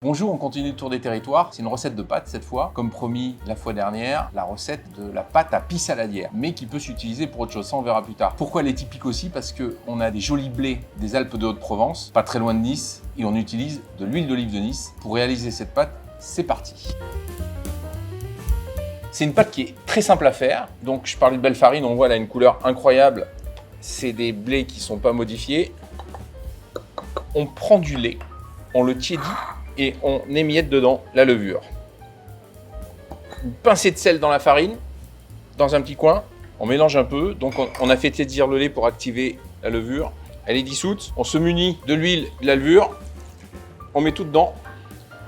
Bonjour, on continue le tour des territoires. C'est une recette de pâtes cette fois. Comme promis la fois dernière, la recette de la pâte à pis saladière, mais qui peut s'utiliser pour autre chose, ça on verra plus tard. Pourquoi elle est typique aussi? Parce qu'on a des jolis blés des Alpes de Haute-Provence, pas très loin de Nice, et on utilise de l'huile d'olive de Nice. Pour réaliser cette pâte, c'est parti. C'est une pâte qui est très simple à faire. Donc je parlais de belle farine, on voit elle a une couleur incroyable. C'est des blés qui ne sont pas modifiés. On prend du lait, on le tiédit et on émiette dedans la levure. Une pincée de sel dans la farine, dans un petit coin, on mélange un peu. Donc on a fait tiédir le lait pour activer la levure. Elle est dissoute, on se munit de l'huile, de la levure, on met tout dedans,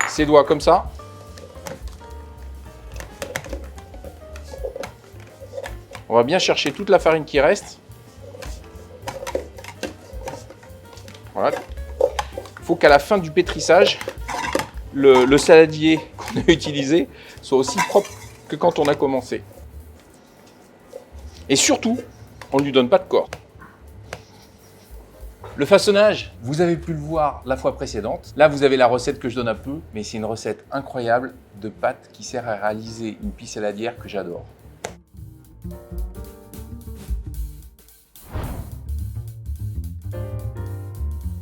ses doigts comme ça. On va bien chercher toute la farine qui reste. Voilà. Il faut qu'à la fin du pétrissage, le saladier qu'on a utilisé soit aussi propre que quand on a commencé. Et surtout, on ne lui donne pas de corps. Le façonnage, vous avez pu le voir la fois précédente. Là, vous avez la recette que je donne un peu, mais c'est une recette incroyable de pâte qui sert à réaliser une pie saladière que j'adore.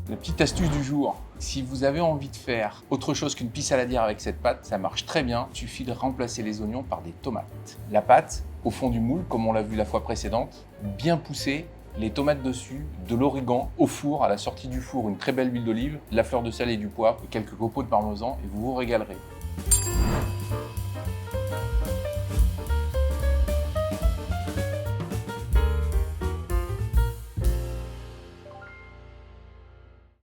La petite astuce du jour, si vous avez envie de faire autre chose qu'une pie saladière avec cette pâte, ça marche très bien. Il suffit de remplacer les oignons par des tomates. La pâte, au fond du moule, comme on l'a vu la fois précédente, bien poussée, les tomates dessus, de l'origan au four, à la sortie du four, une très belle huile d'olive, de la fleur de sel et du poivre, et quelques copeaux de parmesan, et vous vous régalerez.